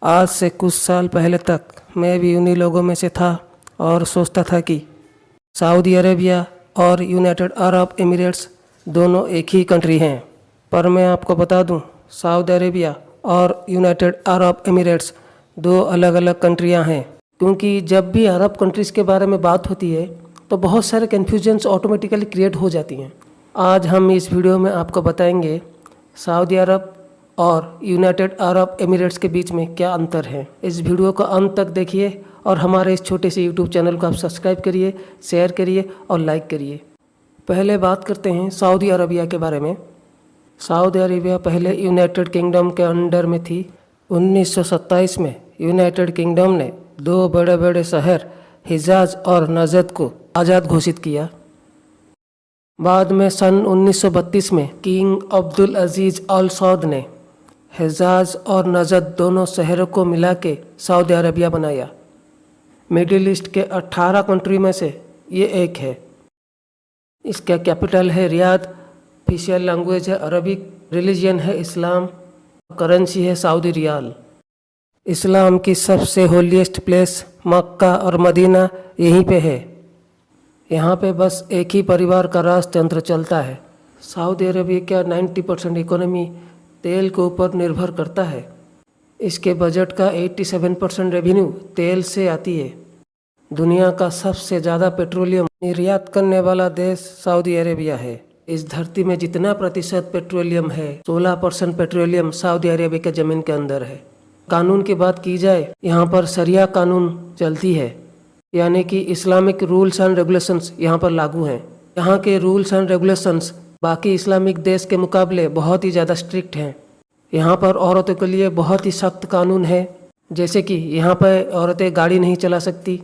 आज से कुछ साल पहले तक मैं भी उन्हीं लोगों में से था और सोचता था कि सऊदी अरेबिया और यूनाइटेड अरब एमिरेट्स दोनों एक ही कंट्री हैं। पर मैं आपको बता दूं, सऊदी अरेबिया और यूनाइटेड अरब एमिरेट्स दो अलग अलग कंट्रियां हैं। क्योंकि जब भी अरब कंट्रीज़ के बारे में बात होती है तो बहुत सारे कन्फ्यूजन्स ऑटोमेटिकली क्रिएट हो जाती हैं। आज हम इस वीडियो में आपको बताएंगे सऊदी अरब और यूनाइटेड अरब एमिरेट्स के बीच में क्या अंतर है। इस वीडियो को अंत तक देखिए और हमारे इस छोटे से यूट्यूब चैनल को आप सब्सक्राइब करिए, शेयर करिए और लाइक करिए। पहले बात करते हैं सऊदी अरबिया के बारे में। सऊदी अरबिया पहले यूनाइटेड किंगडम के अंडर में थी। 1927 में यूनाइटेड किंगडम ने दो बड़े बड़े शहर हिजाज और नजद को आज़ाद घोषित किया। बाद में सन 1932 में किंग अब्दुल अजीज़ अल सौद ने हिजाज और नजद दोनों शहरों को मिला के सऊदी अरबिया बनाया। मिडिल ईस्ट के 18 कंट्री में से ये एक है। इसका कैपिटल है रियाद, ऑफिशियल लैंग्वेज है अरबिक, रिलीजन है इस्लाम, करेंसी है सऊदी रियाल। इस्लाम की सबसे होलीस्ट प्लेस मक्का और मदीना यहीं पे है। यहाँ पे बस एक ही परिवार का राजतंत्र चलता है। सऊदी अरबिया का 90% इकोनॉमी तेल के ऊपर निर्भर करता है। इसके बजट का 87% रेवेन्यू तेल से आती है। दुनिया का सबसे ज़्यादा पेट्रोलियम निर्यात करने वाला देश सऊदी अरेबिया है। इस धरती में जितना प्रतिशत पेट्रोलियम है, 16% पेट्रोलियम सऊदी अरेबिया के ज़मीन के अंदर है। कानून की बात की जाए, यहाँ पर शरिया कानून चलती है, यानी कि इस्लामिक रूल्स एंड रेगुलेशंस यहाँ पर लागू हैं। यहाँ के रूल्स एंड रेगुलेशंस बाकी इस्लामिक देश के मुकाबले बहुत ही ज़्यादा स्ट्रिक्ट हैं। यहाँ पर औरतों के लिए बहुत ही सख्त कानून है, जैसे कि यहाँ पर औरतें गाड़ी नहीं चला सकती,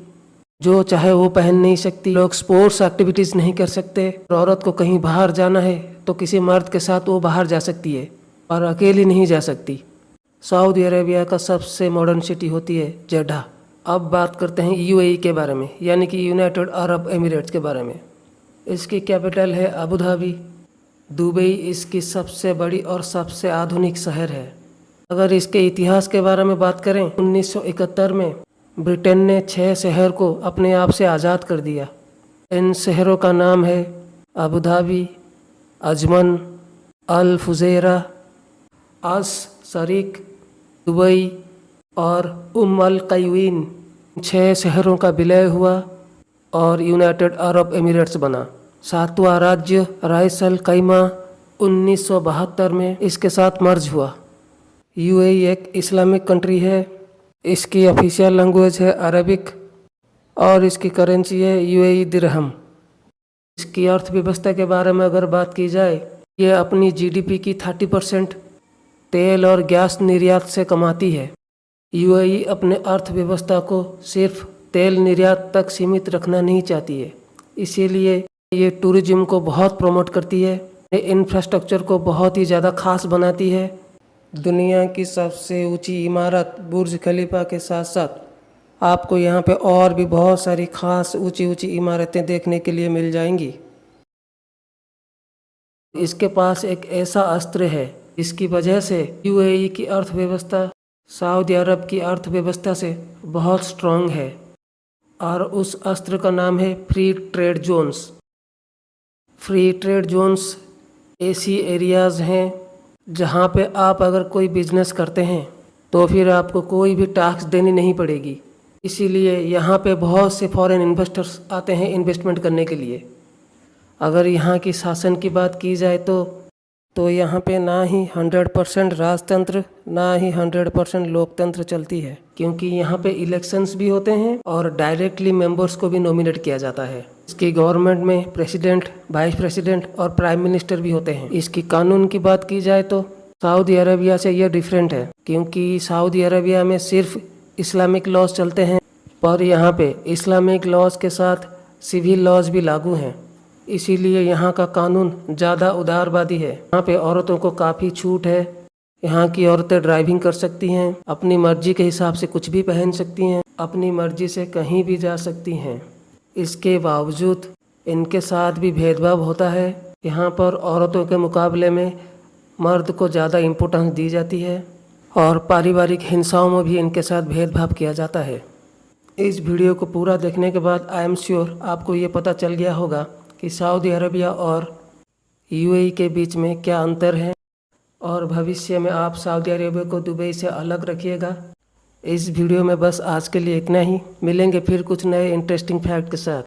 जो चाहे वो पहन नहीं सकती, लोग स्पोर्ट्स एक्टिविटीज़ नहीं कर सकते। और औरत को कहीं बाहर जाना है तो किसी मर्द के साथ वो बाहर जा सकती है और अकेली नहीं जा सकती। सऊदी अरेबिया का सबसे मॉडर्न सिटी होती है जेड्डा। अब बात करते हैं यूएई के बारे में, यानी कि यूनाइटेड अरब एमिरेट्स के बारे में। इसकी कैपिटल है अबू धाबी। दुबई इसकी सबसे बड़ी और सबसे आधुनिक शहर है। अगर इसके इतिहास के बारे में बात करें, 1971 में ब्रिटेन ने 6 शहर को अपने आप से आज़ाद कर दिया। इन शहरों का नाम है अबू धाबी, अजमन, अल फुज़ैरा, अस शरीक, दुबई और अल कयवीन। 6 शहरों का विलय हुआ और यूनाइटेड अरब एमिरेट्स बना। 7वां राज्य राइस अल खैमा 1972 में इसके साथ मर्ज हुआ। यूएई एक इस्लामिक कंट्री है। इसकी ऑफिशियल लैंग्वेज है अरबिक और इसकी करेंसी है यूएई दिरहम। इसकी अर्थव्यवस्था के बारे में अगर बात की जाए, ये अपनी जीडीपी की 30% तेल और गैस निर्यात से कमाती है। यूएई अपने अर्थव्यवस्था को सिर्फ तेल निर्यात तक सीमित रखना नहीं चाहती है, इसीलिए ये टूरिज्म को बहुत प्रमोट करती है। ये इंफ्रास्ट्रक्चर को बहुत ही ज़्यादा खास बनाती है। दुनिया की सबसे ऊंची इमारत बुर्ज खलीफा के साथ साथ आपको यहाँ पे और भी बहुत सारी खास ऊंची ऊंची इमारतें देखने के लिए मिल जाएंगी। इसके पास एक ऐसा अस्त्र है जिसकी वजह से यूएई की अर्थव्यवस्था सऊदी अरब की अर्थव्यवस्था से बहुत स्ट्रॉन्ग है, और उस अस्त्र का नाम है free trade zones. Free trade zones ऐसी एरियाज़ हैं जहाँ पे आप अगर कोई बिजनेस करते हैं तो फिर आपको कोई भी टैक्स देनी नहीं पड़ेगी। इसीलिए यहाँ पे बहुत से फॉरेन इन्वेस्टर्स आते हैं इन्वेस्टमेंट करने के लिए। अगर यहाँ की शासन की बात की जाए तो यहाँ पे ना ही 100% राजतंत्र ना ही 100% लोकतंत्र चलती है, क्योंकि यहाँ पे इलेक्शंस भी होते हैं और डायरेक्टली मेंबर्स को भी नॉमिनेट किया जाता है। इसकी गवर्नमेंट में प्रेसिडेंट, वाइस प्रेसिडेंट और प्राइम मिनिस्टर भी होते हैं। इसकी कानून की बात की जाए तो सऊदी अरबिया से ये डिफरेंट है, क्योंकि सऊदी अरबिया में सिर्फ इस्लामिक लॉज चलते हैं, पर यहाँ पे इस्लामिक लॉज के साथ सिविल लॉज भी लागू हैं। इसीलिए यहाँ का कानून ज़्यादा उदारवादी है। यहाँ पे औरतों को काफ़ी छूट है। यहाँ की औरतें ड्राइविंग कर सकती हैं, अपनी मर्जी के हिसाब से कुछ भी पहन सकती हैं, अपनी मर्जी से कहीं भी जा सकती हैं। इसके बावजूद इनके साथ भी भेदभाव होता है। यहाँ पर औरतों के मुकाबले में मर्द को ज़्यादा इम्पोर्टेंस दी जाती है और पारिवारिक हिंसाओं में भी इनके साथ भेदभाव किया जाता है। इस वीडियो को पूरा देखने के बाद आई एम श्योर आपको ये पता चल गया होगा कि सऊदी अरबिया और यूएई के बीच में क्या अंतर है और भविष्य में आप सऊदी अरबिया को दुबई से अलग रखिएगा। इस वीडियो में बस आज के लिए इतना ही। मिलेंगे फिर कुछ नए इंटरेस्टिंग फैक्ट के साथ।